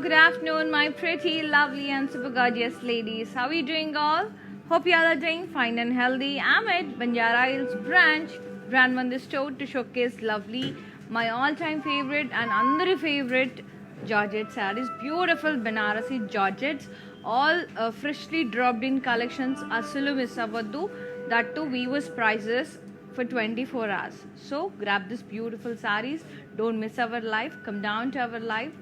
good afternoon, my pretty, lovely, and super gorgeous ladies. How are you doing, all? Hope you all are doing fine and healthy. I'm at Banjara Hills branch, Brand Mandir store to showcase lovely, my all-time favorite and under favorite Georgette sarees. Beautiful Banarasi Georgettes, all freshly dropped in collections. Asulu miss avaddu. That too, weavers prices for 24 hours. So grab this beautiful sarees. Don't miss our life. Come down to our life.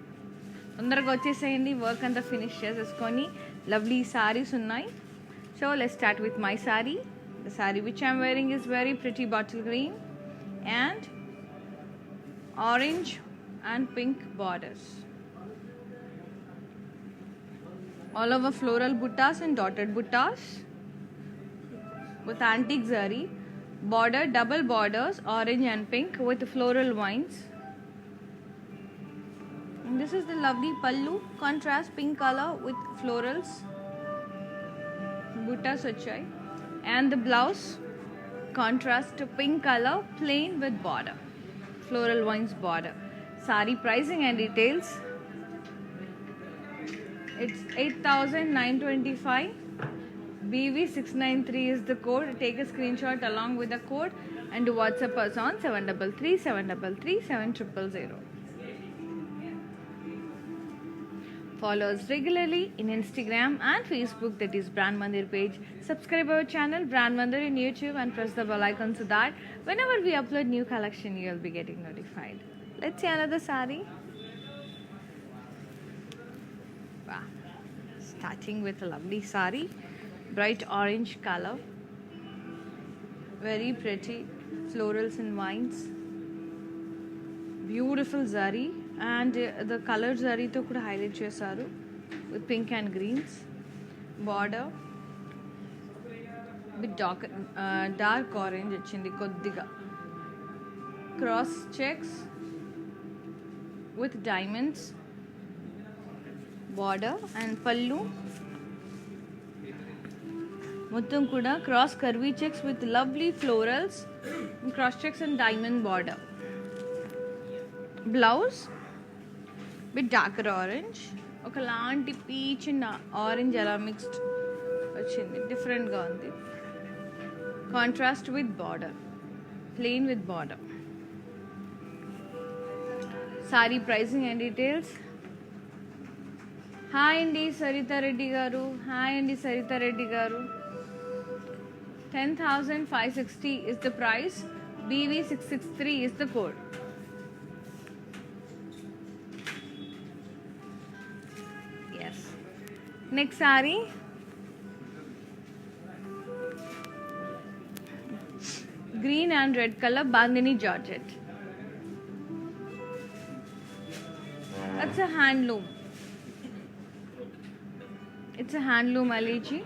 తొందరగా వచ్చేసేయండి work అంతా finish చేసేసుకొని lovely saris ఉన్నాయి so let's start with my sorry the sorry which I'm wearing is very pretty bottle green and orange and pink borders all over floral buttas and dotted buttas with antique zari border, double borders, orange and pink with floral vines. And this is the lovely pallu, contrast pink color with florals, buttas vachai, and the blouse contrast pink color plain with border, floral vines border. Sari pricing and details. It's 8,925. BV693 is the code. Take a screenshot along with the code and do WhatsApp us on 733-733-7000. Follow us regularly in Instagram and Facebook, that is Brand Mandir page. Subscribe our channel Brand Mandir in YouTube and press the bell icon so that whenever we upload new collection, you will be getting notified. Let's see another saree. Wow. Starting with a lovely saree, bright orange color, very pretty, florals and vines, beautiful zari, and the color zari to kuda highlight chesaru with pink and greens, border with dark orange ochindi koddiga, cross checks with diamonds, border and pallu మొత్తం కూడా cross curvy checks with lovely florals, cross checks and diamond border. Blouse with darker orange, ఒకలాంటి peach and orange అలా mixed వచ్చింది, డిఫరెంట్గా ఉంది. Contrast with border, plain with border. Sorry pricing and details. Hi అండి సరితారెడ్డి గారు, hi అండి సరితారెడ్డి గారు. 10,560 is the price. BV663 is the code. Yes. Next saree. Green and red color Bandhani Georgette. That's a handloom. It's a handloom Aliji.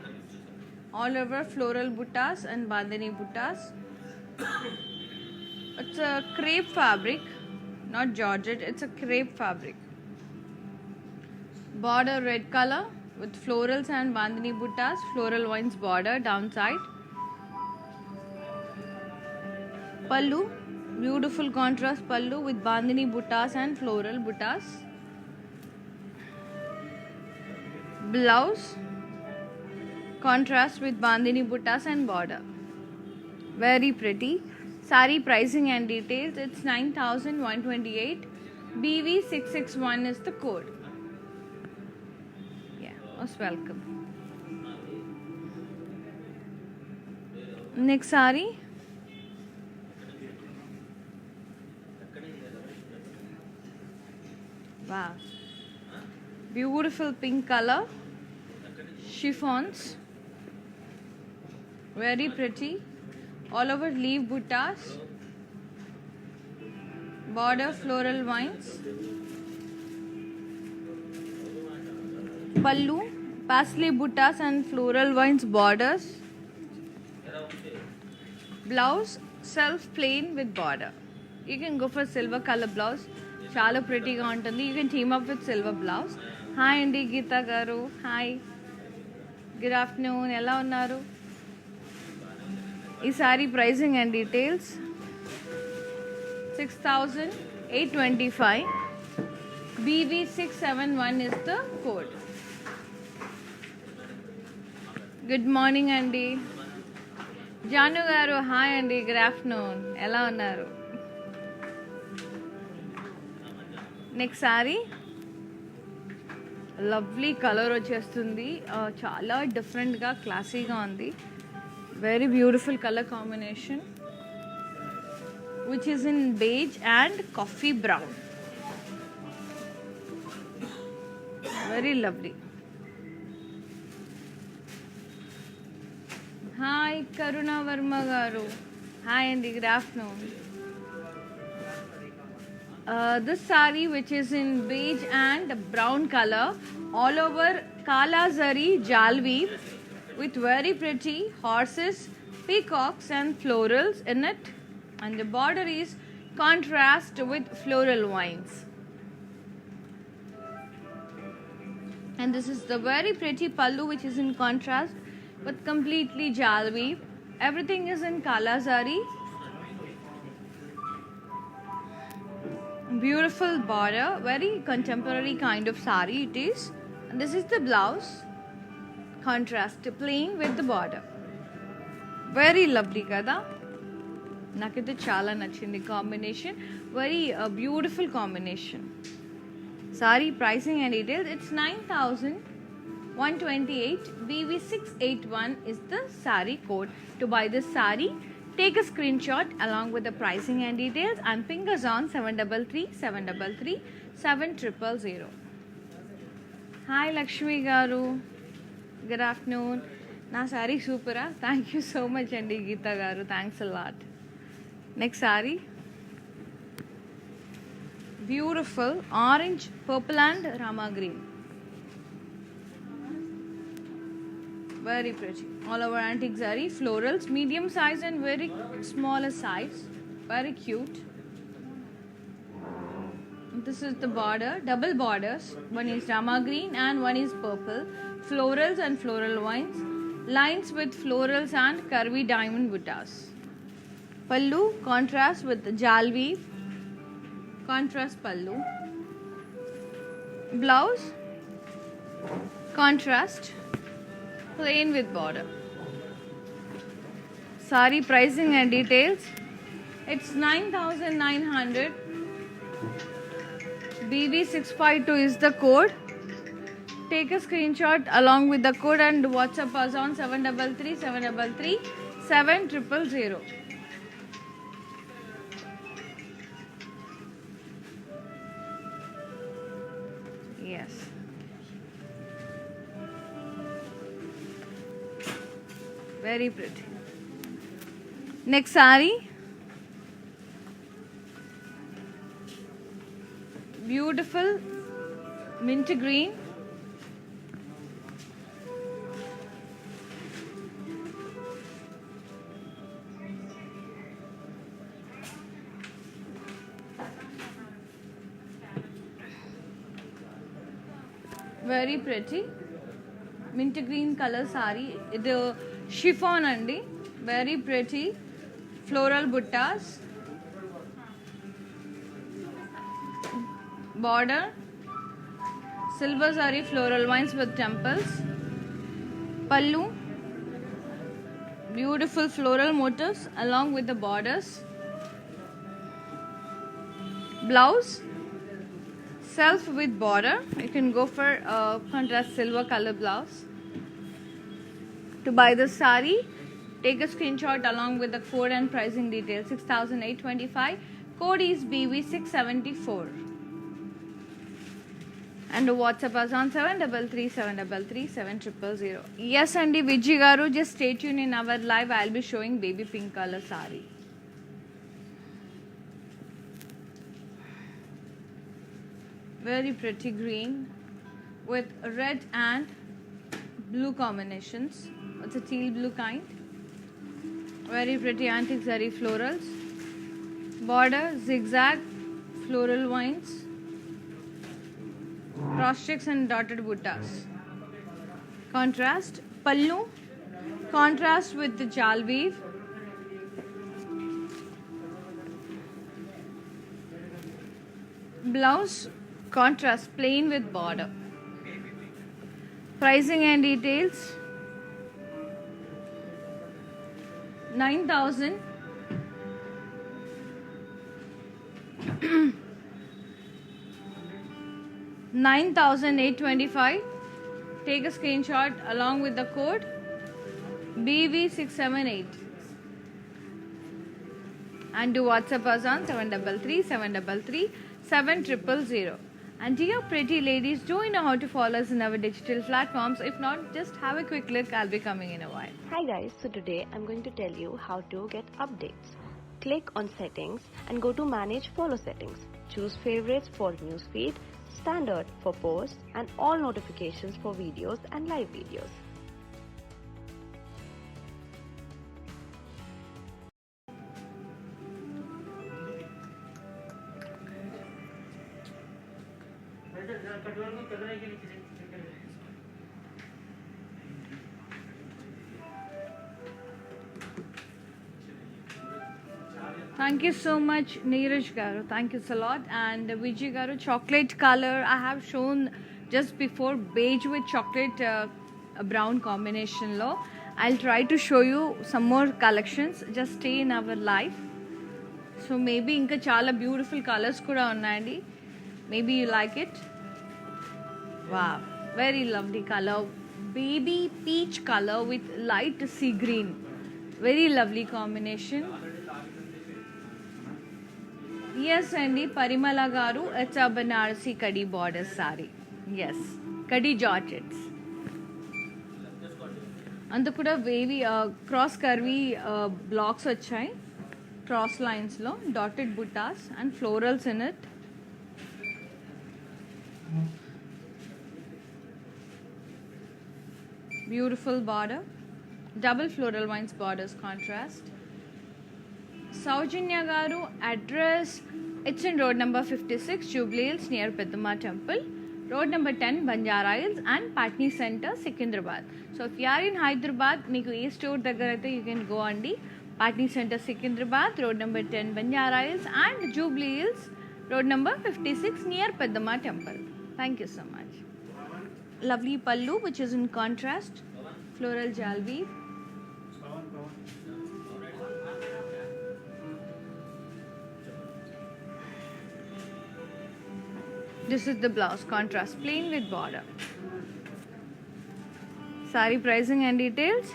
All over floral buttas and bandhani buttas. It's a crepe fabric, not georgette, it's a crepe fabric. Border red color with florals and bandhani buttas, floral vines border downside. Pallu, beautiful contrast pallu with bandhani buttas and floral buttas. Blouse contrast with bandhani buttas and border, very pretty. Sari pricing and details. It's 9,128. BV661 is the code. Yeah, most welcome. Next sari. Wow, beautiful pink color, chiffons, very pretty, all over leaf buttas, border floral vines, pallu parsley buttas and floral vines borders, blouse self plain with border. You can go for silver color blouse, చాలా ప్రిటీగా ఉంటుంది. You can team up with silver blouse. Hi అండి గీత గారు, hi, good afternoon, ఎలా ఉన్నారు? ఈ sorry pricing and details. 6,825. BV671 is the code. Good morning అండి. జాను గారు hi అండి, గుడ్ ఆఫ్టర్నూన్, ఎలా ఉన్నారు? నెక్స్ట్ సారీ లవ్లీ కలర్ వచ్చేస్తుంది, చాలా డిఫరెంట్గా క్లాసీగా ఉంది. Very beautiful colour combination which is in beige and coffee brown. Very lovely. Hi Karuna Verma garu. Hi and good afternoon. This saree which is in beige and brown color, all over kala zari jal weave with very pretty horses, peacocks and florals in it, and the border is contrast with floral vines. And this is the very pretty pallu which is in contrast with completely jal weave. Everything is in kala zari. Beautiful border, very contemporary kind of saree it is. And this is the blouse, contrast plain with the border. Very lovely kada. నాకైతే చాలా నచ్చింది combination, very beautiful combination. Sorry pricing and details, it's 9128. BV681 is the saree code. To buy this saree, take a screenshot along with the pricing and details and ping us on 733 733 7000. Hi Lakshmi garu, good afternoon. నా సారీ సూపరా, thank you so much అండి Geetha garu, thanks a lot. Next sari beautiful orange, purple and Rama green, very pretty, all over antique zari florals, medium size and very smaller size, very cute. This is the border, double borders, one is rama green and one is purple, florals and floral vines, lines with florals and curvy diamond buttas. Pallu contrast with jal weave, contrast pallu. Blouse contrast plain with border. Saree pricing and details, it's 9900. BV652 is the code. Take a screenshot along with the code and WhatsApp us on 733 733 7000. Yes. Very pretty. Next saree, beautiful mint green, very pretty mint green color saree. The chiffon andi, very pretty floral buttas, border silver zari floral vines with temples. Pallu beautiful floral motifs along with the borders. Blouse self with border, you can go for contrast silver color blouse. To buy this saree, take a screenshot along with the code and pricing details. 6825, code is BV674, and WhatsApp us on 733 733 7000. Yes andi Vijay garu, just stay tuned in our live. I'll be showing baby pink color saree. Very pretty green with red and blue combinations. It's a teal blue kind. Very pretty antique zari florals. Border zigzag floral vines, cross checks and dotted buttas. Contrast pallu, contrast with the jal weave. Blouse Contrast plain with border. Pricing and details. 9,000. 9,825. Take a screenshot along with the code BV678 and do WhatsApp us on 733-733-7000. And dear pretty ladies, do you know how to follow us in our digital platforms? If not, just have a quick look. I'll be coming in a while. Hi guys, so today I'm going to tell you how to get updates. Click on settings and go to manage follow settings. Choose favorites for newsfeed, standard for posts and all notifications for videos and live videos. Thank you so much, Neeraj Garu. Thank you so lot. And Vijay Garu, chocolate color. I have shown just before beige with chocolate brown combination low. I'll try to show you some more collections. Just stay in our live. So maybe inka chala beautiful colors kuda unnayandi. Maybe you like it. Wow, very lovely color. Baby peach color with light sea green. Very lovely combination. Yes, Andy, Parimala Garu, it's a Banarasi Kadi border sari. Yes, Kadi Georgettes. And kuda wavy cross curvy blocks vachai, cross lines lo, dotted buttas and florals in it. Beautiful border, double floral vines borders contrast. Saujanya Garu, address, it's in road number 56, Jubilee Hills near Peddamma Temple. Road number 10, Banjara Hills and Patni Center, Secunderabad. So if you are in Hyderabad, meeku ee store daggara you can go on the Patni Center, Secunderabad, road number 10, Banjara Hills and Jubilee Hills, road number 56 near Peddamma Temple. Thank you so much. Lovely pallu which is in contrast, floral jal weave. This is the blouse, contrast plain with border. Sari pricing and details.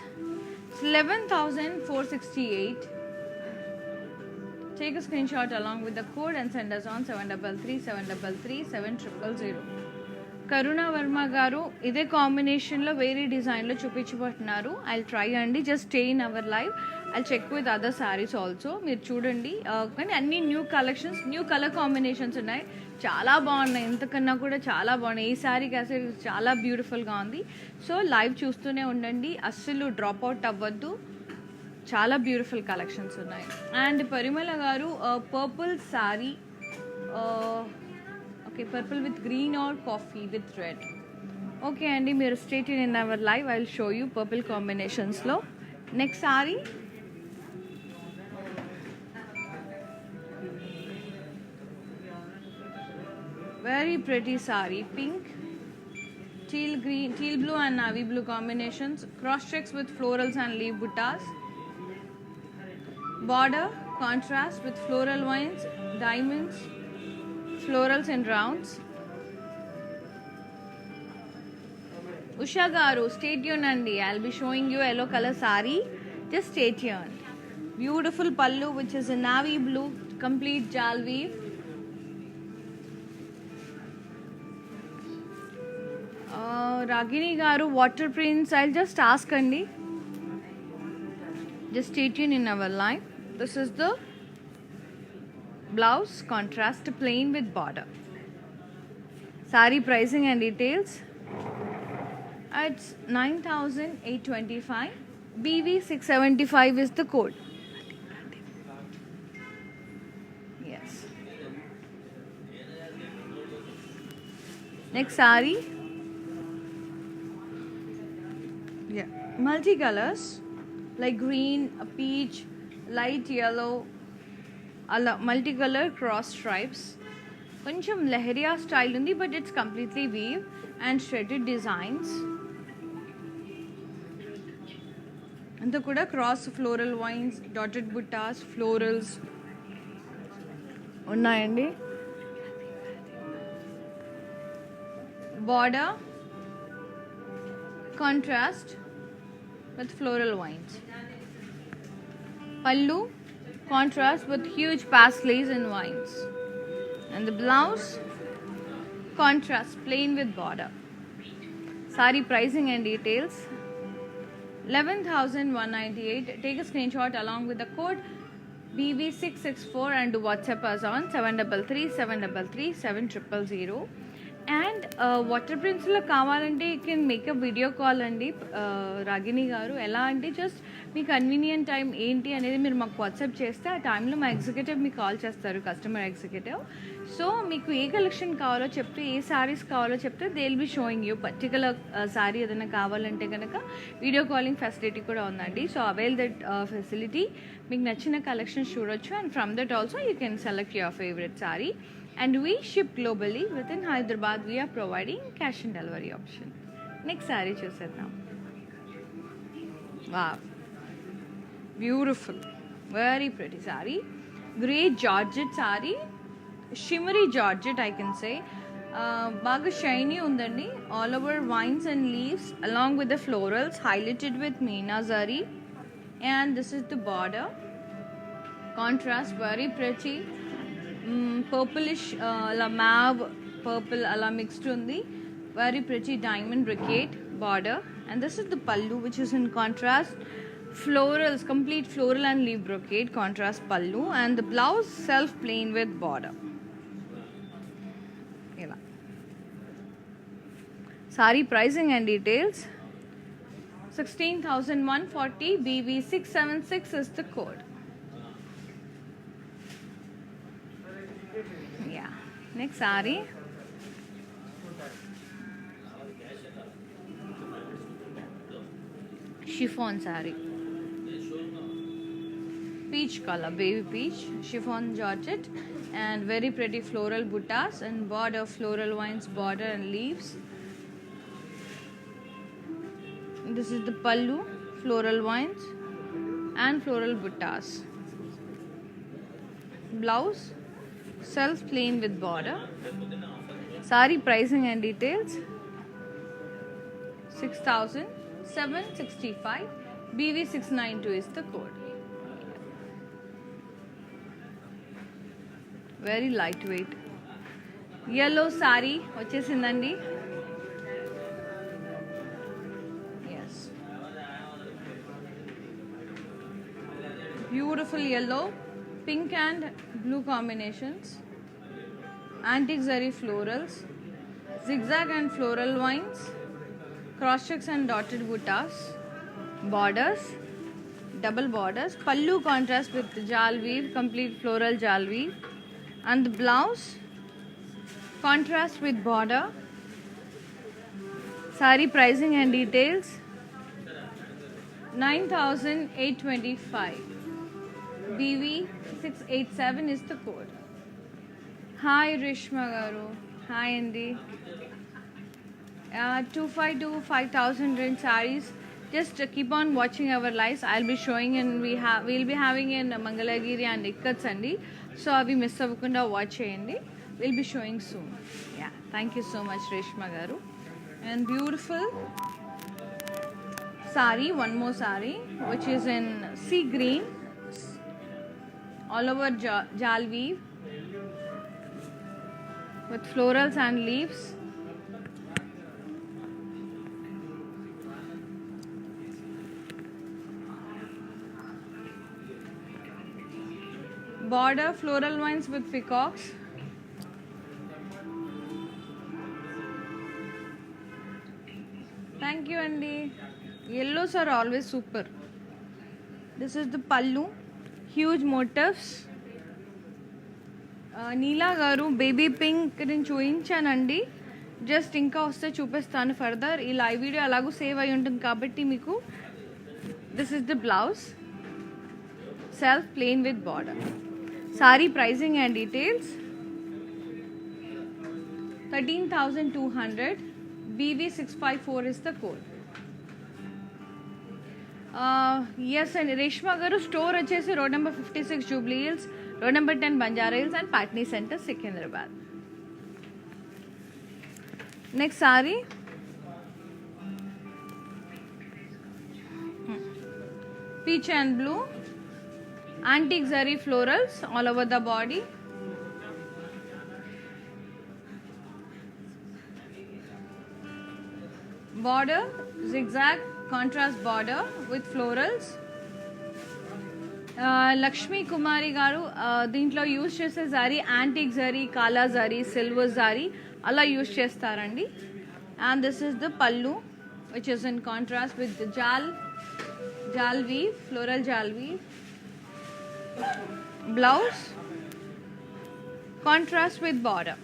It's 11,468. Take a screenshot along with the code and send us on 733-733-7000. Karuna Verma Garu, ide combination lo very design lo chupichubattunaru. I'll try andi, just stay in our live. I'll check with other sarees also. Meer chudandi. Kani anni new collections, new color combinations unnai. చాలా బాగున్నాయి, ఇంతకన్నా కూడా చాలా బాగున్నాయి. ఈ శారీకి అసలు చాలా బ్యూటిఫుల్గా ఉంది. సో లైవ్ చూస్తూనే ఉండండి, అస్సలు డ్రాప్ అవుట్ అవ్వద్దు. చాలా బ్యూటిఫుల్ కలెక్షన్స్ ఉన్నాయి. And Parimala garu purple sari, okay purple with green or coffee with red. Okay అండి, మీరు stay in our live I will show you purple కాంబినేషన్స్లో. Next sari very pretty sari, pink, teal green, teal blue and navy blue combinations, cross checks with florals and leaf buttas. Border contrast with floral vines, diamonds, florals and rounds. Usha Garu, stay tuned andi, I'll be showing you yellow color sari, just stay tuned. Beautiful pallu which is a navy blue, complete jal weave. Ragini Garu, water prints, I'll just ask Andi. Just stay tuned in our live. This is the blouse, contrast plain with border. Sari pricing and details. It's 9,825. BV675 is the code. Yes. Next sari. Yeah, multicolors like green, a peach, light yellow, multicolor cross stripes. కొంచెం leheriya style ఉంది, but it's completely weave and threaded designs. అంతా కూడా cross floral vines, dotted buttas, florals ఉన్నాయండి. Border contrast with floral wines. Pallu contrast with huge paisleys and vines. And the blouse contrast plain with border. Sari pricing and details 11,198. Take a screenshot along with the code BV664 and do WhatsApp us on 733 733 7000. And water ప్రింట్స్లో కావాలంటే you can makeup video call అండి రాగిణి గారు. ఎలా అంటే just మీ convenient time ఏంటి అనేది మీరు మాకు WhatsApp చేస్తే ఆ టైంలో మా ఎగ్జిక్యూటివ్ మీకు కాల్ చేస్తారు, కస్టమర్ ఎగ్జిక్యూటివ్. సో మీకు ఏ కలెక్షన్ కావాలో చెప్తే, ఏ శారీస్ కావాలో చెప్తే they will be showing you particular sari ఏదైనా కావాలంటే కనుక వీడియో కాలింగ్ ఫెసిలిటీ కూడా ఉందండి. So avail that facility. మీకు నచ్చిన కలెక్షన్స్ చూడొచ్చు and from that also you can select your favourite sari. And we ship globally. Within Hyderabad, we are providing cash and delivery option. Next saree chusedam. Wow, beautiful, very pretty saree. Great Georgette saree, shimmery Georgette I can say. Baga shiny undandi. All over vines and leaves, along with the florals, highlighted with Meena zari. And this is the border. Contrast, very pretty. Purplish ala mauve purple ala mixed undi, very pretty diamond brocade border. And this is the pallu, which is in contrast florals, complete floral and leaf brocade contrast pallu. And the blouse self plain with border. Ila sari pricing and details 16,140. BV676 is the code. Next saree, chiffon saree, peach color, baby peach, chiffon Georgette, and very pretty floral buttas and border floral vines, border and leaves. This is the pallu, floral vines and floral buttas. Blouse self plain with border. Sari pricing and details 6,765. BV692 is the code. Very lightweight. Yellow sari vachesindandi. Yes, beautiful yellow, pink and blue combinations, antique zari florals, zigzag and floral vines, cross checks and dotted buttas, borders, double borders, pallu contrast with jal weave, complete floral jal weave, and the blouse contrast with border. Sari pricing and details 9,825. BV687 is the code. Hi Rishma garu. Hi Andy. 252 5,000 range sarees. Just keep on watching our lives. I'll be showing, and we'll be having in Mangalagiri and Ikkats andi. So avi miss avvakunda watch cheyandi. We'll be showing soon. Yeah, thank you so much Rishma garu. And beautiful saree, one more saree which is in sea green, all over jal weave with florals and leaves. Border floral vines with peacocks. Thank you Andy. Yellows are always super. This is the pallu, huge motifs. నీలా గారు baby pink నేను చూపించానండి. Just ఇంకా వస్తే చూపిస్తాను further. ఈ live video అలాగూ save అయి ఉంటుంది కాబట్టి మీకు. This is the blouse, self plain with border. Saree pricing and details 13,200. BV654 is the code. Yes, and Reshma garu store vachesi road number 56 Jubilee Hills, road number 10 Banjara Hills and Patni Center, Secunderabad. Next saree. Peach and blue, antique zari florals all over the body. Border, zigzag contrast border with florals. Lakshmi Kumari garu దీంట్లో use చేసే zari antique zari, కాలా zari, silver zari అలా use చేస్తారండి. And this is the పల్లు which is in contrast with the jal weave, floral jal weave. Blouse, contrast with border.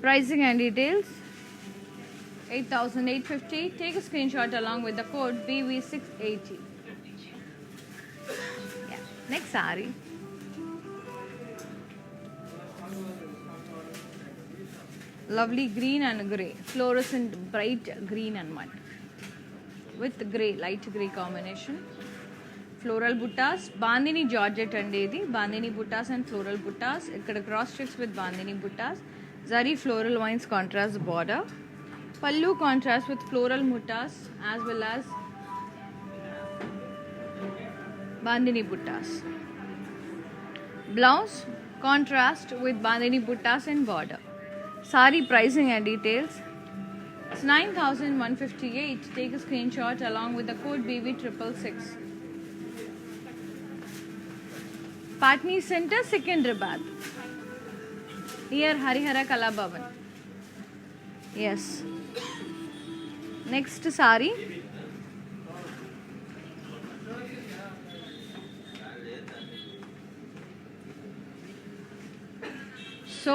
Pricing and details 8,850. Take a screenshot along with the code BV680. Yeah. Next saree. Lovely green and grey, fluorescent bright green and mud with grey, light grey combination. Floral buttas, bandini georgette and idi, bandini buttas and floral buttas. Ikkada cross checks with bandini buttas. Zari floral vines contrast border. Pallu contrast with floral buttas as well as bandini buttas. Blouse contrast with bandini buttas and border. Sari pricing and details. It's 9,158. Take a screenshot along with the code BV666. Patni Center, Secunderabad. Near Harihara Kala Bhavan. Yes. Next sari. So,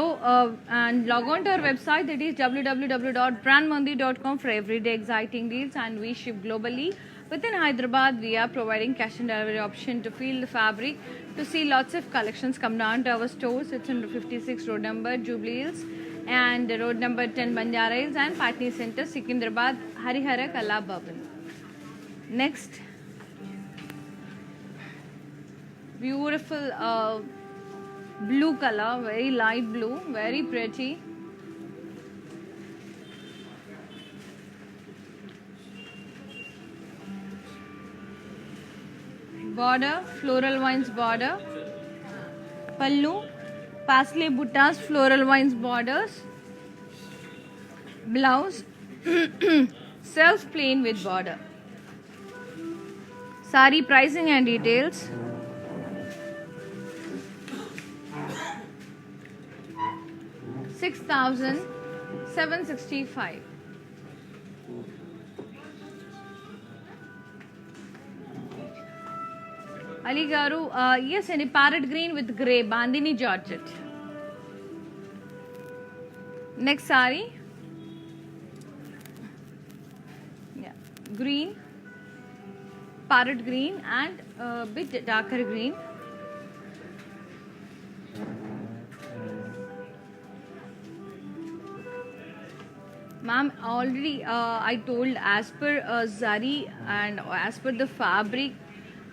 and log on to our website, that is www.brandmandi.com for everyday exciting deals, and we ship globally. Within Hyderabad, we are providing cash and delivery option to feel the fabric. To see lots of collections, come down to our stores. It's in 56 road number Jubilee Hills and road number 10 Banjara Hills and Patni Center, Secunderabad, Harihara Kala Bhavan. Next, beautiful blue color, very light blue, very pretty. Border, floral vines border. Pallu, parsley buttas, floral vines borders. Blouse, self plain with border. Sari pricing and details. 6,765. Ali garu, yes, and a parrot green with grey, bandini georgette. Next sari, yeah, green, parrot green and a bit darker green. Ma'am, already I told, as per zari and as per the fabric,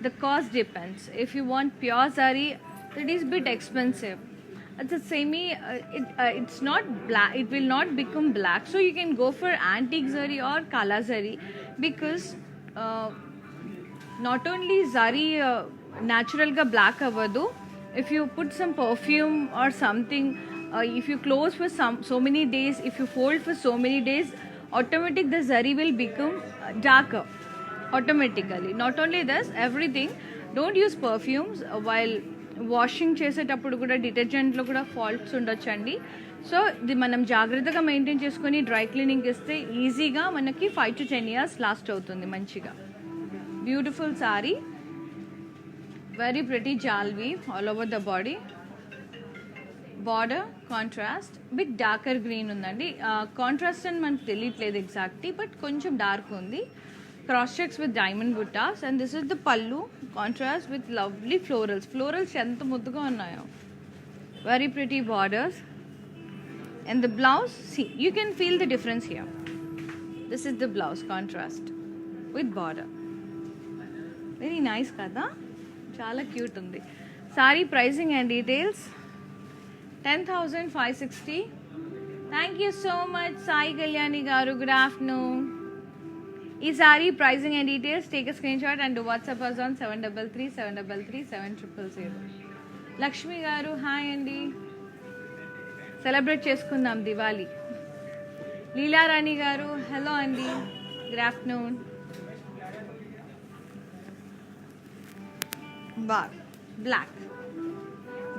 the cost depends. If you want pure zari, it is bit expensive. It's a it's not black, it will not become black, so you can go for antique zari or kala zari, because not only zari natural ga black avadu, if you put some perfume or something, if you close for so many days, if you fold for so many days, automatic the zari will become darker automatically. Not only this, everything, don't use perfumes while washing చేసేటప్పుడు కూడా డిటర్జెంట్లో కూడా faults ఉండొచ్చండి. So ఇది మనం జాగ్రత్తగా maintain చేసుకొని dry cleaning ఇస్తే ఈజీగా మనకి 5 to 10 years లాస్ట్ అవుతుంది మంచిగా. Beautiful sari, very pretty jaal weave all over the body. Border contrast bit darker green ఉందండి. కాంట్రాస్ట్ అని మనకు తెలియట్లేదు ఎగ్జాక్ట్లీ, బట్ కొంచెం డార్క్ ఉంది. Cross checks with diamond buttas, and this is the pallu, contrast with lovely florals. Florals ఎంత ముద్దుగా ఉన్నాయో. Very pretty borders. And the blouse, see, you can feel the difference here. This is the blouse contrast with border. Very nice kada, chala cute undi. Saree pricing and details 10,560. Thank you so much Sai Kalyani garu, good afternoon. Ee saree pricing and details, take a screenshot and do WhatsApp us on 733 Lakshmi garu, hi andi. Celebrate చేసుకుందాం Diwali. Leelarani garu hello అండి, good afternoon.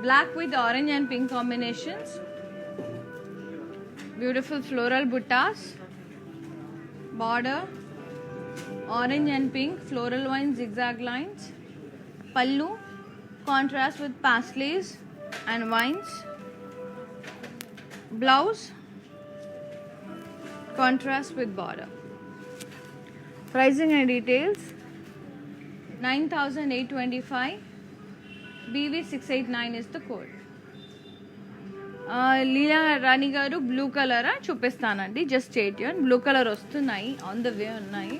Black with orange and pink combinations, beautiful floral buttas, border orange and pink, floral vine zigzag lines, pallu contrast with paisleys and vines, blouse contrast with border. Pricing and details 9,825. BV689 is the code. లీలా రాణి గారు blue కలరా చూపిస్తానండి, just state యూన్. Blue colour వస్తున్నాయి, on the way ఉన్నాయి.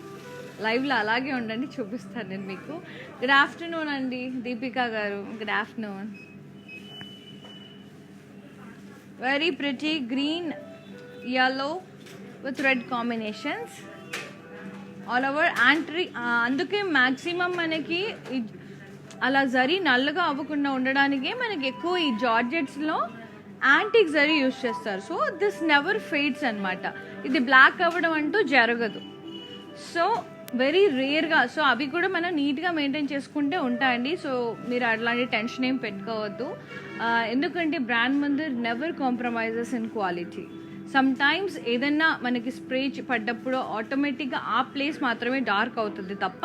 లైవ్లో అలాగే ఉండండి, చూపిస్తాను నేను మీకు. గుడ్ ఆఫ్టర్నూన్ అండి దీపికా గారు, good afternoon. Very pretty green, yellow with red combinations all over. అందుకే మ్యాక్సిమం మనకి అలా జరీ నల్లగా అవ్వకుండా ఉండడానికే మనకి ఎక్కువ ఈ జార్జెట్స్లో యాంటిక్ జరీ యూజ్ చేస్తారు. సో దిస్ నెవర్ ఫేడ్స్ అనమాట. ఇది బ్లాక్ అవ్వడం అంటూ జరగదు. సో వెరీ రేర్గా, సో అవి కూడా మనం నీట్గా మెయింటైన్ చేసుకుంటే ఉంటాయండి. సో మీరు అట్లాంటి టెన్షన్ ఏం పెట్టుకోవద్దు, ఎందుకంటే brand Mandir never compromises in quality. Some times ఏదన్నా మనకి స్ప్రే పడ్డప్పుడు ఆటోమేటిక్గా ఆ ప్లేస్ మాత్రమే డార్క్ అవుతుంది తప్ప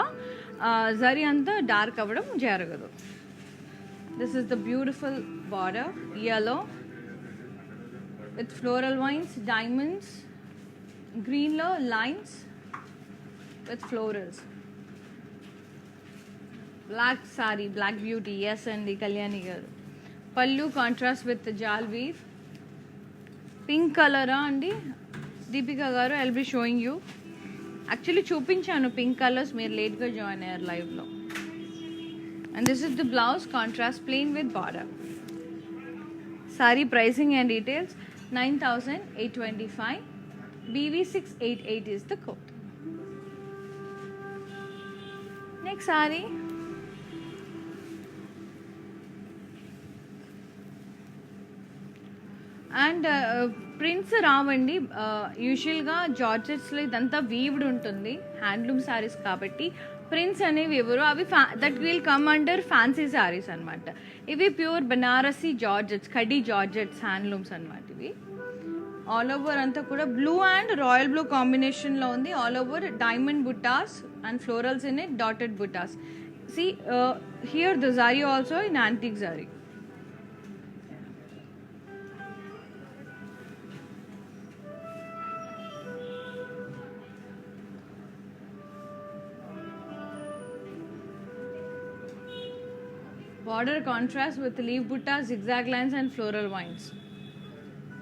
జరీ అంతా డార్క్ అవ్వడం జరగదు. This is the beautiful border, yellow with floral wines, diamonds, గ్రీన్లో lines with florals. Black saree, black beauty, yes andi Kalyani garu. Pallu contrast with the jal weave. Pink color andi Deepika garu, I'll be showing you. Actually చూపించాను pink colors, మీరు late గా join అయ్యారు live లో. And this is the blouse, contrast plain with border. Saree pricing and details 9,825. BV688 is the code. Next saree, and prints రావండి. యూజువల్గా జార్జెట్స్లో ఇదంతా weaved ఉంటుంది, handloom saris కాబట్టి ప్రింట్స్ అనేవి ఎవరు, అవి that will come under fancy saris అనమాట. ఇవి pure Banarasi georgettes, khadi georgettes handlooms అనమాట. ఇవి ఆల్ ఓవర్ అంతా కూడా బ్లూ అండ్ రాయల్ బ్లూ కాంబినేషన్లో ఉంది. All over diamond buttas and florals in it, dotted buttas. See here the zari also in antique zari. Border contrast with leaf buttas, zigzag lines and floral vines.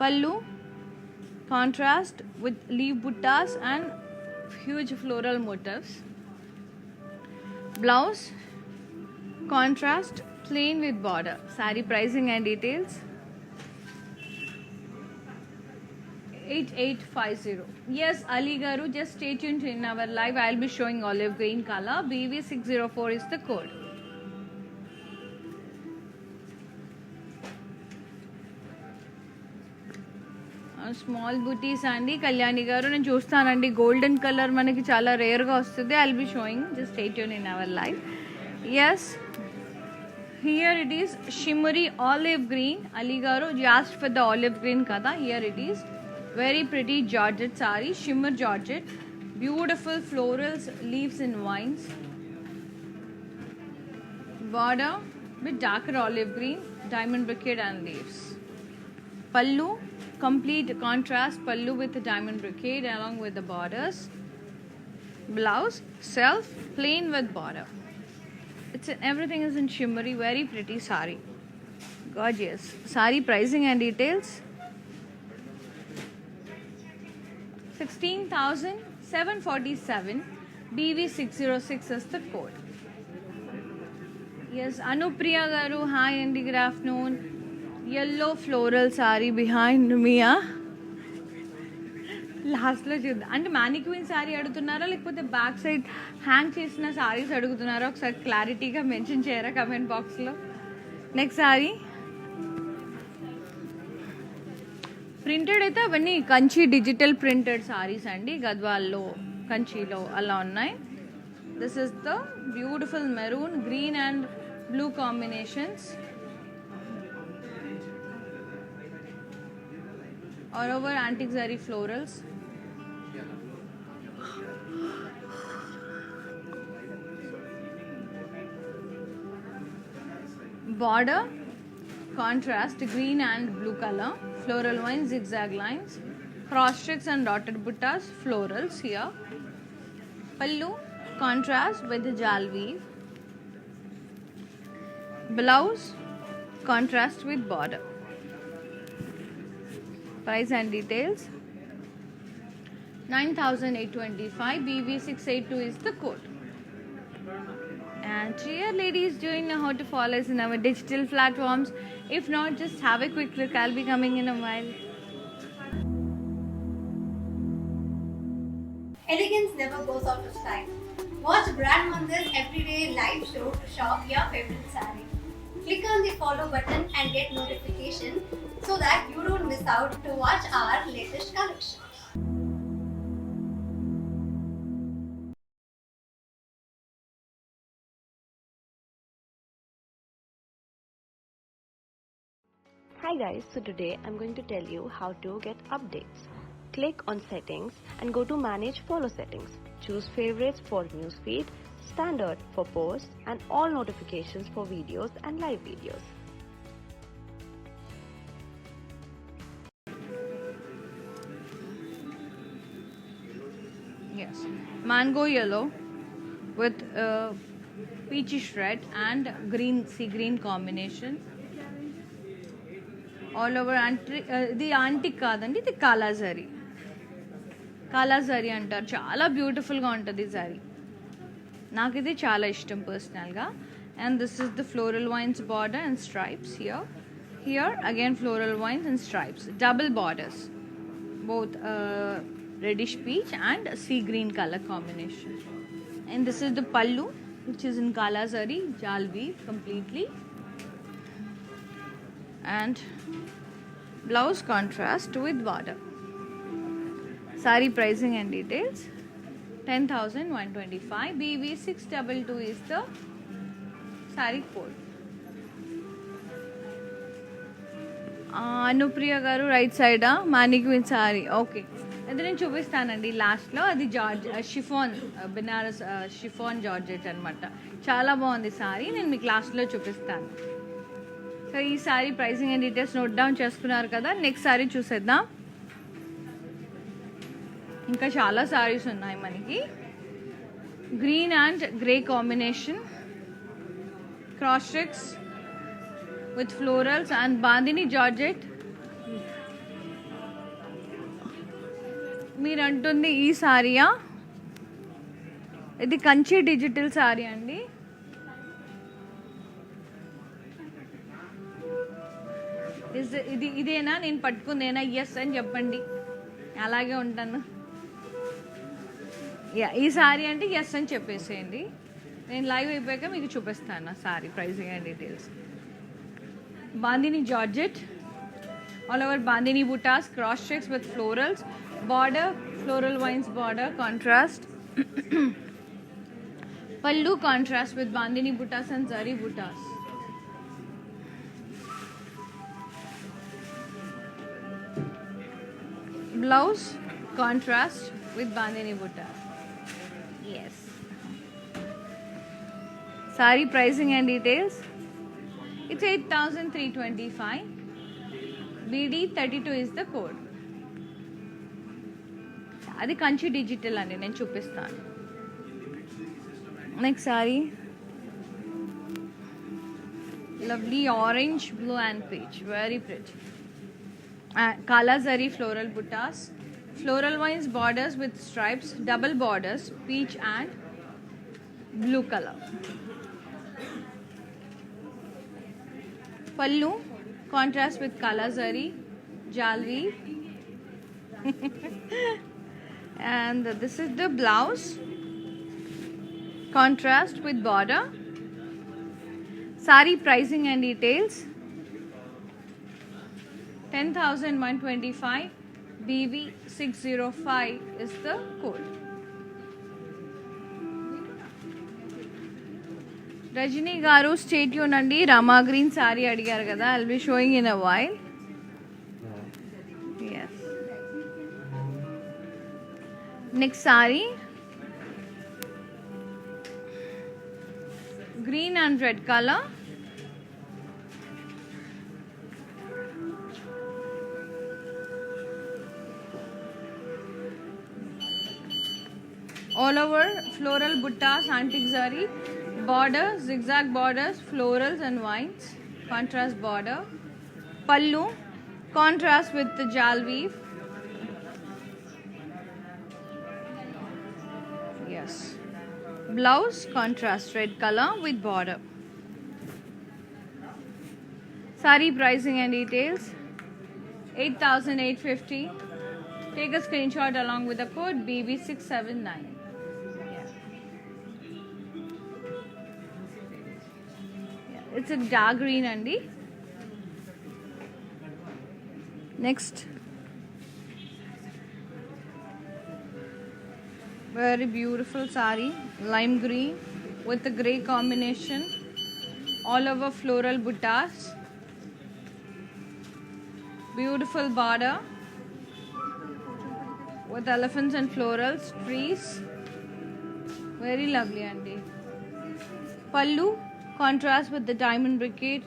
Pallu contrast with leaf buttas and huge floral motifs. Blouse contrast plain with border. Saree pricing and details 8850. Yes Ali garu, just stay tuned in our live. I'll be showing olive green color. BV604 is the code. Small బుటీస్ అండి కళ్యాణి గారు, నేను చూస్తానండి. Golden colour మనకి చాలా రేర్గా వస్తుంది. I'll be showing, just stay tune in our live. Yes, here it is shimmery olive green. Ali garu you asked for the olive green కదా, here it is very pretty georgette sari, shimmer georgette, beautiful florals, leaves in vines, border with darker olive green, diamond brocade and leaves. Pallu, complete contrast pallu with the diamond brocade along with the borders. Blouse, self plain with border. Everything is in shimmery, very pretty saree. Gorgeous. Saree pricing and details. 16,747. BV606 is the code. Yes, Anupriya garu, hi and good afternoon. Yellow floral saree behind me. లాస్ట్లో చూద్దాం. అంటే mannequin sari అడుగుతున్నారా లేకపోతే back side hang చేసిన శారీస్ అడుగుతున్నారా? ఒకసారి క్లారిటీగా mention చేయరా కమెంట్ బాక్స్లో. నెక్స్ట్ శారీ ప్రింటెడ్ అయితే అవన్నీ కంచి డిజిటల్ ప్రింటెడ్ శారీస్ అండి. గద్వాల్లో కంచిలో అలా ఉన్నాయి. This is the beautiful maroon green and blue combinations. All over antique zari florals. Border contrast green and blue color. Floral lines, zigzag lines. Cross stitches and dotted buttas. Florals here. Pallu contrast with the jal weave. Blouse contrast with border. Price and details. 9,825. BV682 is the code. And dear ladies, do you know how to follow us in our digital platforms? If not, just have a quick look. I'll be coming in a while. Elegance never goes out of style. Watch Brand Mandir's everyday live show to shop your favorite saree. Click on the follow button and get notification so that you don't miss out to watch our latest collections. Hi guys, so today I'm going to tell you how to get updates. Click on settings and go to manage follow settings. Choose favorites for newsfeed, standard for posts and all notifications for videos and live videos. Yes, mango yellow with peachy red and green sea green combination. All over ఇది antique కాదండి, ఇది కాలాజరీ. కాలాజరీ అంటారు. చాలా బ్యూటిఫుల్గా ఉంటుంది ఈ జరీ. నాకు ఇది చాలా ఇష్టం పర్సనల్గా. And this is the floral vines border and stripes here. Here again floral vines and stripes. Double borders, both reddish peach and sea green color combination. And this is the pallu, which is in kala zari jal weave completely, and blouse contrast with border. Saree pricing and details. 10,125. BV622 is the saree code. Anupriya గారు right సైడా మానిక్విన్ sorry. Okay, అది నేను చూపిస్తానండి లాస్ట్లో. అది chiffon Banaras chiffon georgette అనమాట. చాలా బాగుంది సారీ, నేను మీకు లాస్ట్లో చూపిస్తాను. సో ఈ sorry pricing and details note down చేసుకున్నారు కదా. నెక్స్ట్ సారీ చూసేద్దాం. ఇంకా చాలా సారీస్ ఉన్నాయి మనకి. Green and grey combination, cross checks with florals and bandhani georgette. మీరు అంటుంది ఈ సారీయా? ఇది కంచి డిజిటల్ సారీ అండి. ఇదేనా నేను పట్టుకుందేనా? ఎస్ అని చెప్పండి, అలాగే ఉంటాను. ఈ సారీ అంటే ఎస్ అని చెప్పేసేయండి. నేను లైవ్ అయిపోయాక మీకు చూపిస్తాను sorry pricing and details. Bandhani georgette, all over bandhani buttas, cross checks with florals, border, floral vines border, contrast. Pallu contrast with bandhani buttas and zari buttas. Blouse contrast with bandhani buttas. Yes. Saree pricing and details. It's 8,325. BD32 is the code. అది Kanchi digital అండి, నేను చూపిస్తాను. Next sorry lovely orange, blue and peach, very pretty. Kala zari floral buttas, floral vines borders with stripes, double borders, peach and blue color. Pallu contrast with kala zari, jalvi. And this is the blouse, contrast with border. Sari pricing and details: 10,125, BB 605 is the code. Rajini garu, stay tuned andi. Rama green sari adigaru kada, I'll be showing in a while. Yes. Next sari, green and red color. All over floral buttas, antique zari, border, zigzag borders, florals and vines, contrast border. Pallu, contrast with the jal weave. Yes. Blouse, contrast red color with border. Sari pricing and details: 8,850. Take a screenshot along with the code BB679. It's a dark green andi. Next, very beautiful sari, lime green with the grey combination, all over floral buttas, beautiful border with elephants and florals, trees, very lovely andi. Pallu, contrast with the diamond brocade.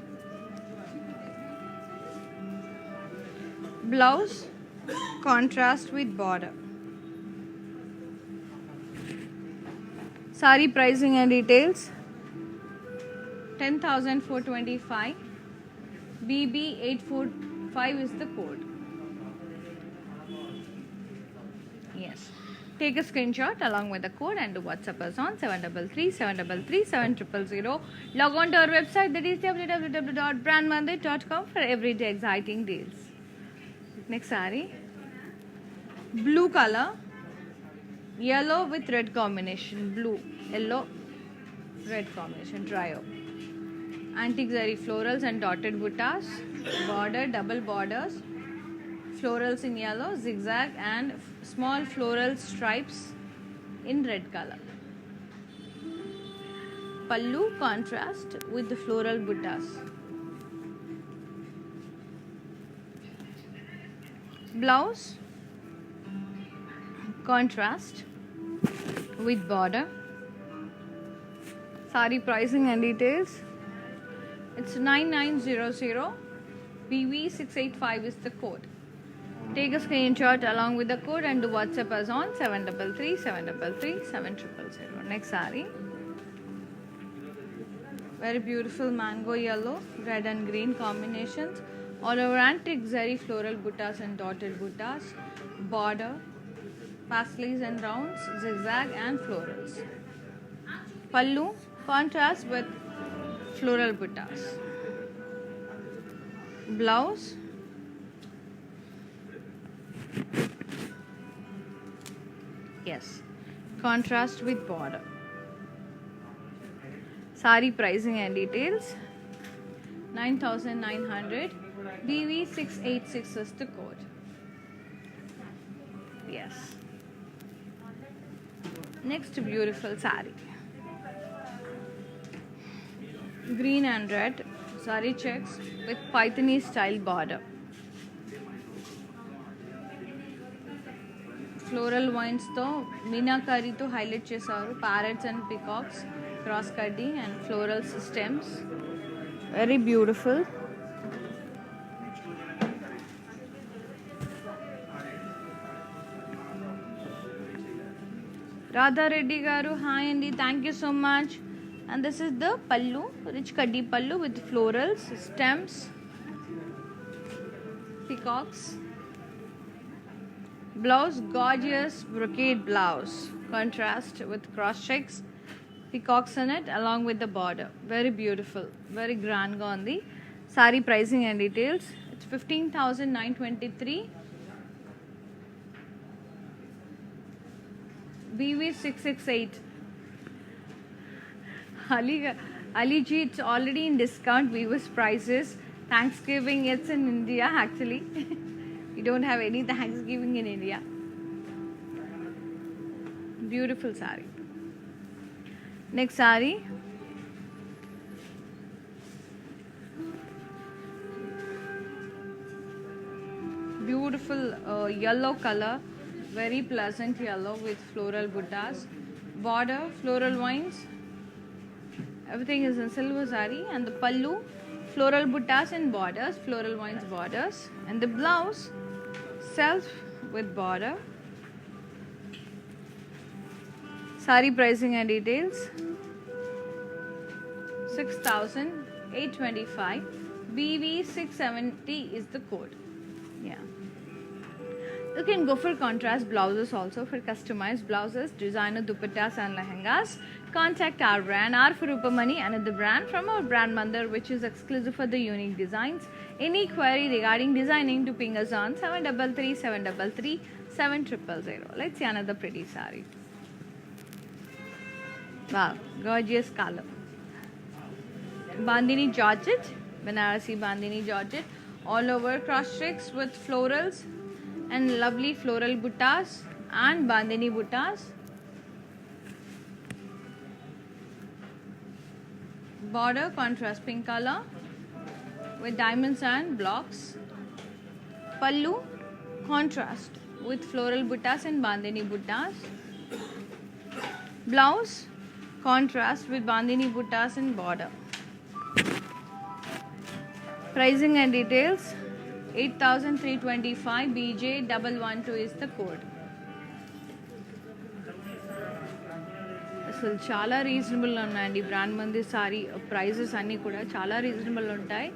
Blouse, contrast with border. Sari pricing and details: 10,425, BB 845 is the code. Yes. Take a screenshot along with the code and do WhatsApp us on 733-733-7000. Log on to our website, that is www.brandmandir.com, for everyday exciting deals. Next saree, blue color, yellow with red combination, blue, yellow, red combination, trio. Antique zari florals and dotted buttas, border, double borders, florals in yellow, zigzag and small floral stripes in red color. Pallu, contrast with the floral buttas. Blouse, contrast with border. Sari pricing and details: it's 9900, BV 685 is the code. Take a screenshot along with the code and do WhatsApp us on 733-733-7000. Next saree, very beautiful mango yellow, red and green combinations, all over antique zari floral buttas and dotted buttas, border, paisleys and rounds, zigzag and florals. Pallu, contrast with floral buttas. Blouse, yes, contrast with border. Sari pricing and details: 9,900, BV 686 is the code. Yes. Next beautiful sari, green and red sari checks with Pythony style border. Floral vines తో మీనాకారితో highlight చేశారు. Parrots and peacocks, cross cutting and floral stems. Very beautiful. Radha Reddy garu, hi Andy, thank you so much. And this is the pallu, rich kaddi pallu with florals, stems, peacocks. Blouse, gorgeous brocade blouse, contrast with cross checks, peacocks in it along with the border. Very beautiful, very grand ga undi. Sari pricing and details. It's 15,923. BV668. Ali ji, it's already in discount. Viewers prices. Thanksgiving, it's in India actually. We don't have any Thanksgiving in India. Beautiful sari. Next sari. Beautiful yellow color, very pleasant yellow with floral buttas. Border, floral vines. Everything is in silver sari, and the pallu, floral buttas and borders, floral vines borders, and the blouse, self with border. Sari pricing and details. 6,825. BV670 is the code. Yeah. You can go for contrast blouses also, for customized blouses, designer dupattas and lehengas. Contact our brand, R for Rupamani, another brand from our brand Mandir, which is exclusive for the unique designs. Any query regarding designing to ping us on 733 733 7000. Let's see another pretty saree. Wow, gorgeous color. Bandhani Georgette, Banarasi Bandhani Georgette, all over cross checks with florals and lovely floral buttas and Bandhani buttas. Border contrast pink color with diamonds and blocks. Pallu contrast with floral buttas and Bandhani buttas. Blouse contrast with Bandhani buttas and border. Pricing and details. 8,325. BJ112 is the code. అసలు చాలా reasonable ఉన్నాయండి brand మంది sorry prices అన్నీ కూడా చాలా reasonable ఉంటాయి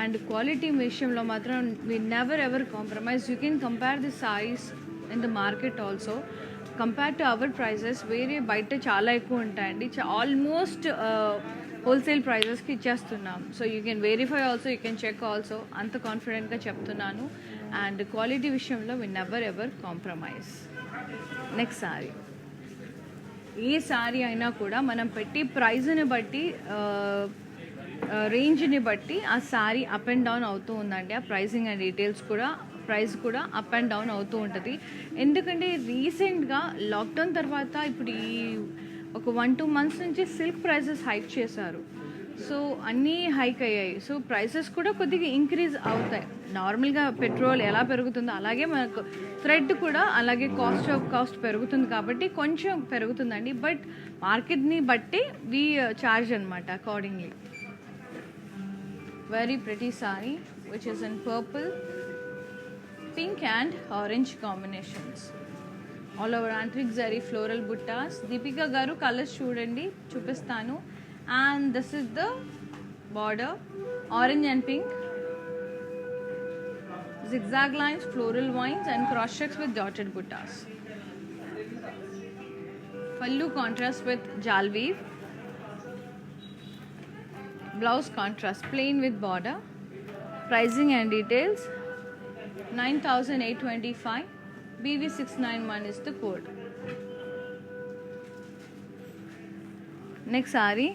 and quality విషయంలో మాత్రం we never ever compromise. You can compare the sarees in the market also compare to our prices వేరే బయట చాలా ఎక్కువ ఉంటాయండి. ఆల్మోస్ట్ హోల్సేల్ ప్రైజెస్కి ఇచ్చేస్తున్నాం. So you can verify also, you can check also. అంత కాన్ఫిడెంట్గా చెప్తున్నాను. అండ్ క్వాలిటీ విషయంలో we never ever compromise. Next sari. ఏ సారీ అయినా కూడా మనం పెట్టి ప్రైజ్ని బట్టి రేంజ్ని బట్టి ఆ సారీ అప్ అండ్ డౌన్ అవుతూ ఉందండి. ఆ ప్రైసింగ్ అండ్ డీటెయిల్స్ కూడా ప్రైస్ కూడా అప్ అండ్ డౌన్ అవుతూ ఉంటుంది. ఎందుకంటే రీసెంట్గా లాక్డౌన్ తర్వాత ఇప్పుడు ఈ ఒక 1-2 months నుంచి సిల్క్ ప్రైసెస్ హైక్ చేశారు. సో అన్నీ హైక్ అయ్యాయి. సో ప్రైసెస్ కూడా కొద్దిగా ఇంక్రీజ్ అవుతాయి. నార్మల్గా పెట్రోల్ ఎలా పెరుగుతుందో అలాగే మనకు థ్రెడ్ కూడా అలాగే కాస్ట్ పెరుగుతుంది కాబట్టి కొంచెం పెరుగుతుందండి. బట్ మార్కెట్ని బట్టి వి చార్జ్ అనమాట accordingly. Very pretty sari which is in purple, pink and orange combinations. All over antique zari floral buttas. Deepika garu colours చూడండి, చూపిస్తాను. And this is the border, orange and pink, zigzag lines, floral vines and cross checks with dotted buttas. Pallu contrast with jal weave. Blouse contrast plain with border. Pricing and details. 9,825. BV691 is the code. Next saree.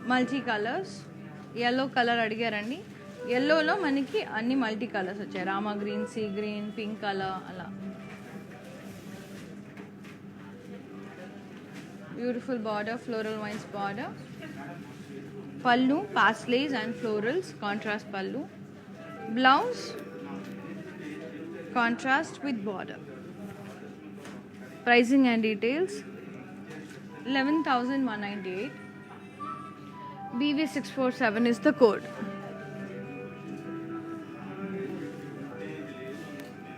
Multi colours. Yellow colour అడిగారండి. ఎల్లోలో మనకి అన్ని multi colours వచ్చాయి. Rama green, sea green, pink colour అలా. Beautiful border, floral vines border. Pallu paisleys and florals, contrast pallu. Blouse contrast with border. Pricing and details. 11,198. BV647 is the code.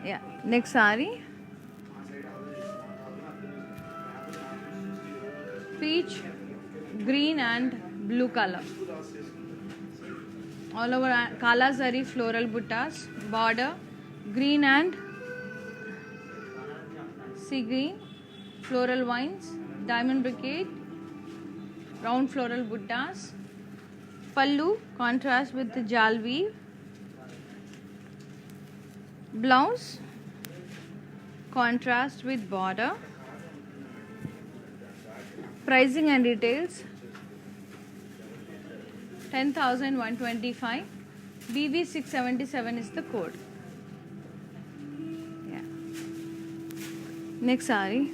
Yeah. Next saree. peach, green and blue color. All over kala zari floral buttas, border green and sea green, floral vines, diamond brocade, round floral buttas, pallu contrast with the jal weave, blouse contrast with border. Pricing and details 10,125. BV 677 is the code. Yeah. Next saree,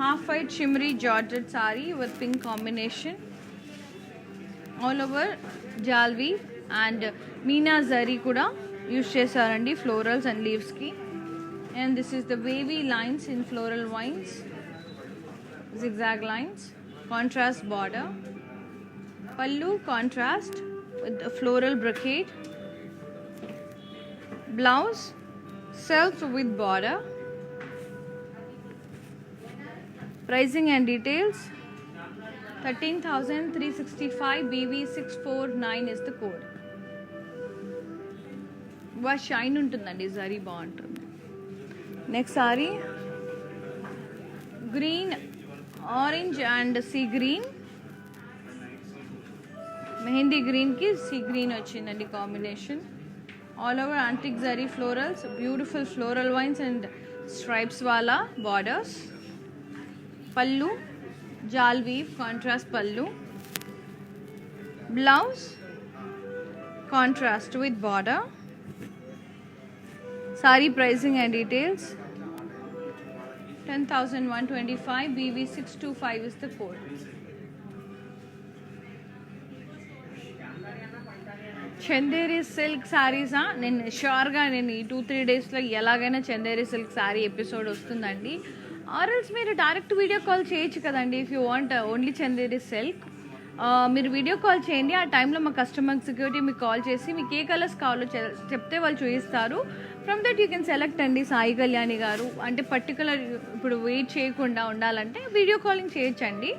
half white shimmery georgette saree with pink combination. All over jal weave and meena zari kuda use chesarandi florals and leaves ki. And this is the wavy lines in floral vines, zigzag lines, contrast border, pallu contrast with a floral brocade, blouse self with border. Pricing and details 13,365. BV 649 is the code. బాగా shine ఉంటుందండి, జరీ బాగుంటుంది. Next saree green, orange and sea green, mehndi గ్రీన్కి sea green వచ్చిందండి combination. All over antique zari florals, beautiful floral vines and stripes వాలా borders. Pallu jaal weave contrast pallu, blouse contrast with border. Saree pricing and details 10,125. BV 625 is the code. Chanderi silk శారీసా, నేను షూర్గా నేను ఈ 2-3 డేస్లో ఎలాగైనా చందేరి సిల్క్ శారీ ఎపిసోడ్ వస్తుందండి. ఆర్ఎల్స్ మీరు డైరెక్ట్ వీడియో కాల్ చేయొచ్చు కదండి. If you want only Chanderi silk మీరు వీడియో కాల్ చేయండి. ఆ టైంలో మా కస్టమర్ ఎగ్జిక్యూటివ్ మీకు కాల్ చేసి మీకు ఏ కలర్స్ కావాలో చెప్తే వాళ్ళు చూపిస్తారు. From that you can select అండి. సాయి కళ్యాణి గారు అంటే పర్టికులర్ ఇప్పుడు వెయిట్ చేయకుండా ఉండాలంటే వీడియో కాలింగ్ చేయొచ్చండి.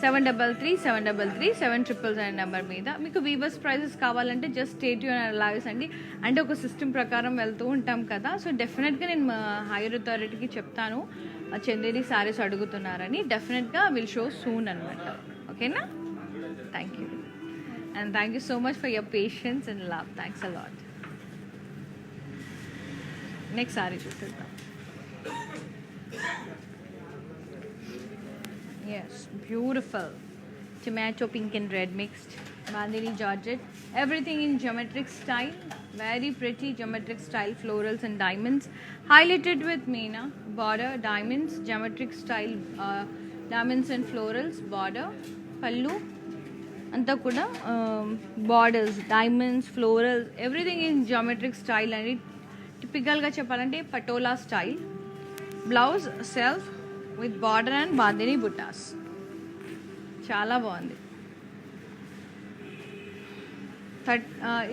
733-733-700 నెంబర్ మీద. మీకు వీవర్స్ ప్రైజెస్ కావాలంటే జస్ట్ స్టేట్ యూన్ అలాగేస్ అండి. అంటే ఒక సిస్టమ్ ప్రకారం వెళ్తూ ఉంటాం కదా. సో డెఫినెట్గా నేను హైయర్ అథారిటీకి చెప్తాను చందేరి సారీస్ అడుగుతున్నారని. డెఫినెట్గా విల్ షో సూన్ అనమాట. ఓకేనా? Thank you and thank you so much for your patience and love. Thanks a lot. Next sorry చూసేద్దాం. Yes, beautiful. Tomato pink and red mixed. Bandhani Georgette. Everything in geometric style. Very pretty geometric style florals and diamonds. Highlighted with Meena. Border, diamonds, geometric style diamonds and florals. Border. Pallu. Anta kuda borders, diamonds, florals. Everything in geometric style and it typical ga cheppalante patola style. Blouse self with border and bandhani buttas. Chala bagundi.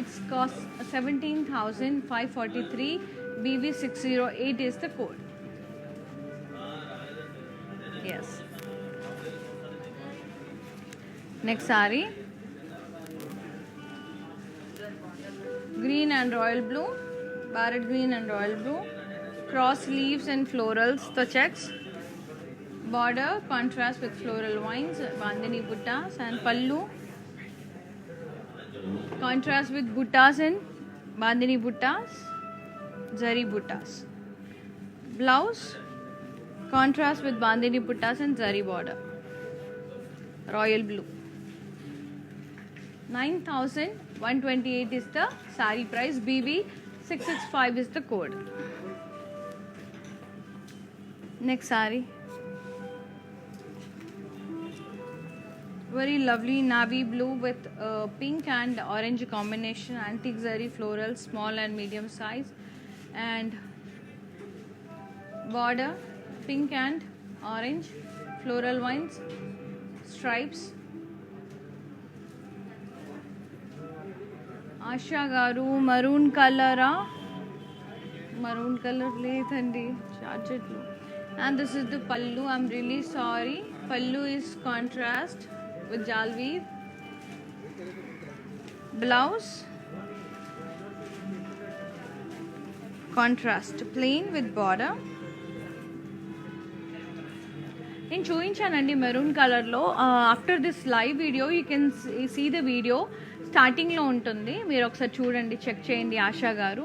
It's cost 17,543. BV 608 is the code. Yes. Next saree, green and royal blue, barrett green and royal blue, cross leaves and florals, the checks. Border contrast with floral vines, bandhani buttas and pallu contrast with buttas and bandhani buttas, zari buttas. Blouse contrast with bandhani buttas and zari border. Royal blue. 9,128 is the saree price. BV 665 is the code. Next saree, very lovely navy blue with pink and orange combination, antique zari floral, small and medium size, and border pink and orange, floral vines, stripes. ASHA గారు maroon కలరా? Maroon colour లేదండి జార్జెట్లో. And this is the pallu. I'm really sorry. Pallu is contrast with jal weave. Blouse contrast plain with border. నేను చూపించానండి maroon కలర్లో. After this live video you can see the video స్టార్టింగ్లో ఉంటుంది, మీరు ఒకసారి చూడండి, check చేయండి ఆశా గారు.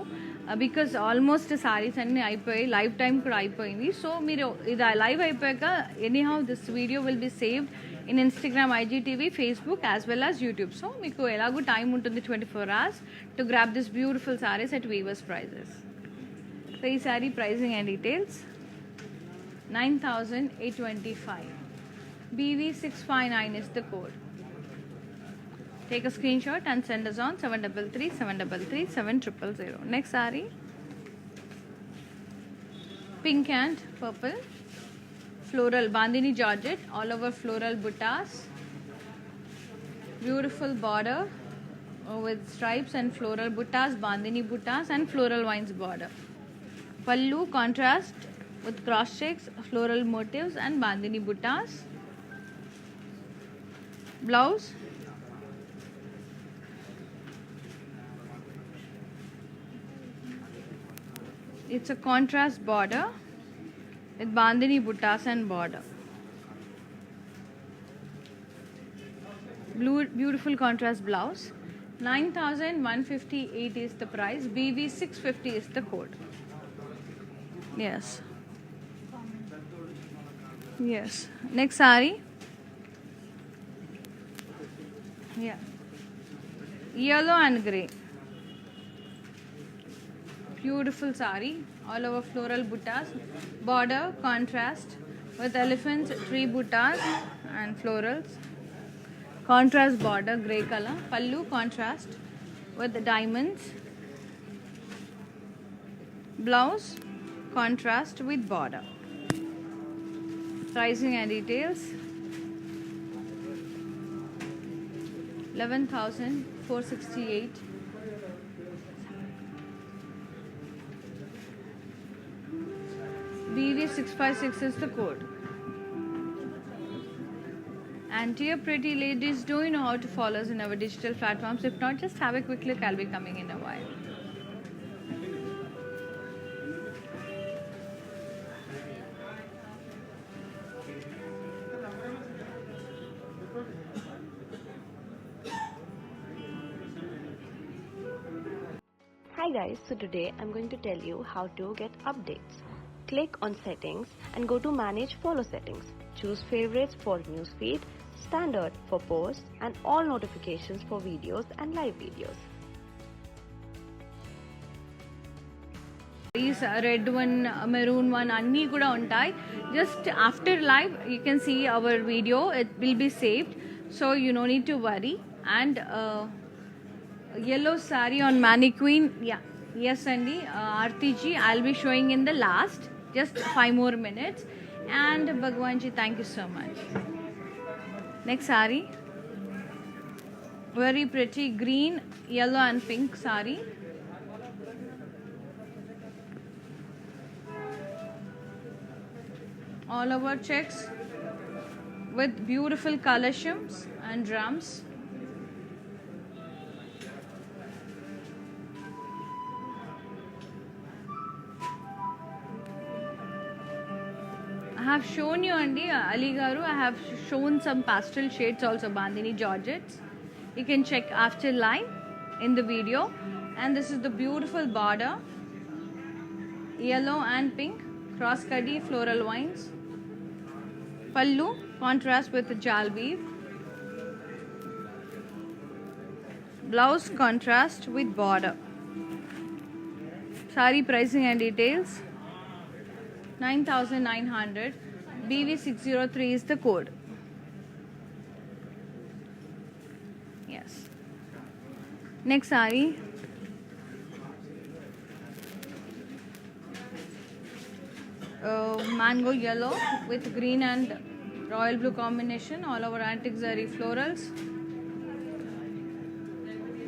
బికాజ్ ఆల్మోస్ట్ సారీస్ అన్నీ అయిపోయాయి, లైవ్ టైం కూడా అయిపోయింది. సో మీరు ఇది లైవ్ అయిపోయాక anyhow this video will be saved in Instagram, IGTV, Facebook as well as YouTube. So మీకు ఎలాగో టైం ఉంటుంది 24 hours to grab this beautiful sarees at weavers prices. So ఈ sari pricing and details 9,825. BV659 is the code. Take a screenshot and send us on 733 733 7000. Next saree, pink and purple, floral bandhani georgette, all over floral buttas, beautiful border with stripes and floral buttas, bandhani buttas and floral vines border. Pallu contrast with cross checks, floral motifs and bandhani buttas. Blouse it's a contrast border with bandhani buttas and border. Beautiful contrast blouse. 9,158 is the price. BV 650 is the code. Yes. Yes. Next saree. Yeah. Yellow and grey. Beautiful saree. All over floral buttas. Border contrast with elephants, tree buttas and florals. Contrast border, grey color. Pallu contrast with the diamonds. Blouse contrast with border. Pricing and details 11,468. BV656 is the code. And dear pretty ladies, do you know how to follow us in our digital platforms? If not, just have a quick look. I'll be coming in a while. Hi guys, so today I'm going to tell you how to get updates. Click on settings and go to manage follow settings. Choose favorites for newsfeed, standard for posts and all notifications for videos and live videos. These red one, maroon one, anni kuda untai. Just after live you can see our video, it will be saved, so you no need to worry. And yellow saree on mannequin, yeah, yes Andy, Aarti ji, I'll be showing in the last, just 5 more minutes. And Bhagwan ji, thank you so much. Next saree, very pretty green, yellow and pink saree. All over checks with beautiful colorshams and drums. I have shown you, Andy, Ali Garu, I have shown some pastel shades also, bandhani georgettes. You can check after live in the video. And this is the beautiful border, yellow and pink, cross cutty floral vines. Pallu contrast with the jal weave. Blouse contrast with border. Saree pricing and details 9,900. BV603 is the code. Yes. Next saree, mango yellow with green and royal blue combination, all over antique zari florals.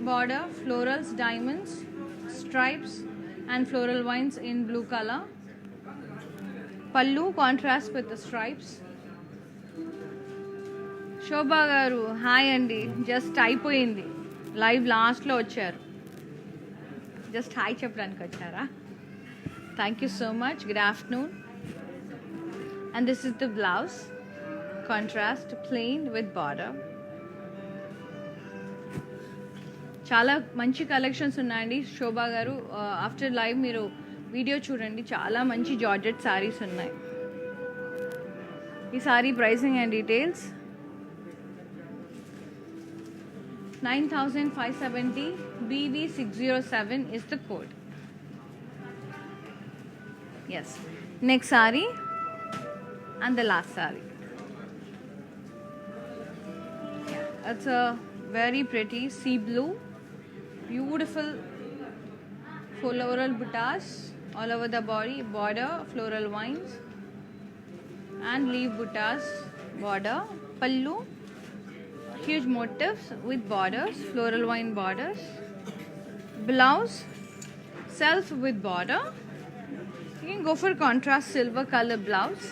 Border, florals, diamonds, stripes and floral vines in blue color. పళ్ళు contrast with stripes. శోభా గారు hi అండి, just అయిపోయింది live, లాస్ట్లో వచ్చారు, just hi చెప్పడానికి వచ్చారా? Thank you so much, good afternoon. And this is the blouse, contrast plain with border. చాలా మంచి కలెక్షన్స్ ఉన్నాయండి శోభా గారు. ఆఫ్టర్ లైవ్ మీరు వీడియో చూడండి, చాలా మంచి జార్జెట్ శారీస్ ఉన్నాయి. ఈ sorry pricing and details 9570, BV607 is the code. Yes, next saree and the last saree. Yeah, it's a very pretty sea blue, beautiful floral buttas all over the body, border floral vines and leaf buttas border. Pallu, huge motifs with borders, floral vine borders. Blouse, self with border. You can go for contrast silver color blouse.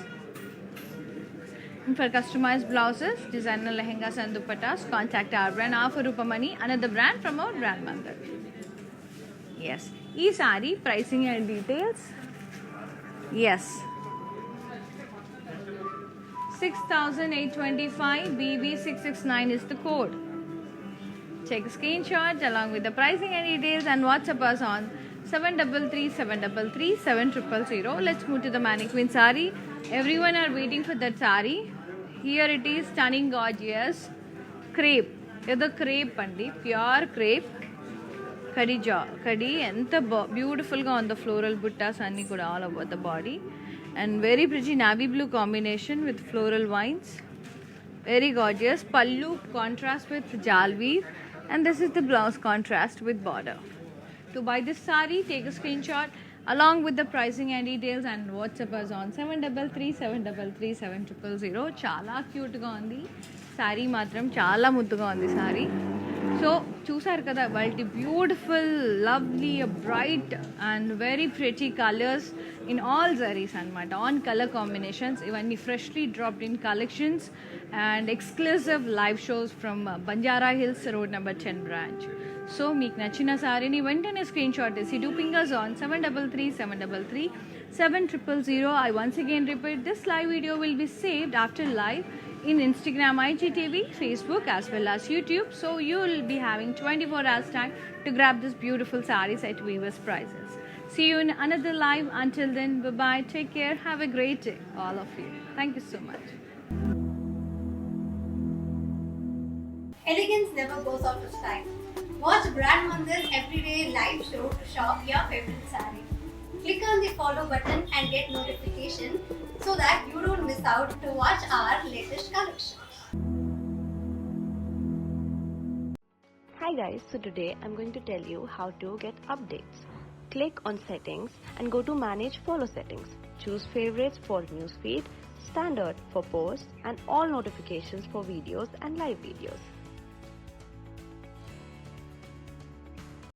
And for customized blouses, designer lehengas and dupattas, contact our brand Afa Rupamani, another brand from our brand Mandar. Yes, ee saree pricing and details. Yes, 6825, BB669 is the code. Take a screenshot along with the pricing and details and WhatsApp us on 733-733-7000. Let's move to the mannequin saree. Everyone are waiting for that saree. Here it is, stunning, gorgeous crepe. It's crepe andi, pure crepe. Kadi enta beautiful ga on the floral buttas anni kuda all over the body. And very pretty navy blue combination with floral vines. Very gorgeous. Pallu contrast with jal weave. And this is the blouse, contrast with border. To buy this saree, take a screenshot along with the pricing and details and WhatsApp us on 733-733-7000. Chala cute ga undi. Saree matram chala mudduga undi saree. So, చూసారు కదా వాళ్ళ beautiful lovely bright and very pretty colours in all zaris అనమాట, on colour combinations. ఇవన్నీ freshly dropped in collections and exclusive live shows from Banjara hills road number 10 branch. So మీకు నచ్చిన సారీని వెంటనే screen shot తీసి do ping us on 733-733-7000. I once again repeat, this live video will be saved after live in Instagram, IGTV, Facebook as well as YouTube. So you will be having 24 hours time to grab this beautiful sarees at Weavers prices. See you in another live. Until then, bye-bye. Take care. Have a great day, all of you. Thank you so much. Elegance never goes out of style. Watch Brand Mandir's everyday live show to shop your favorite saree. Click on the follow button and get notification so that you don't miss out to watch our latest collections. Hi guys, so today I'm going to tell you how to get updates. Click on settings and go to manage follow settings. Choose favorites for newsfeed, standard for posts and all notifications for videos and live videos.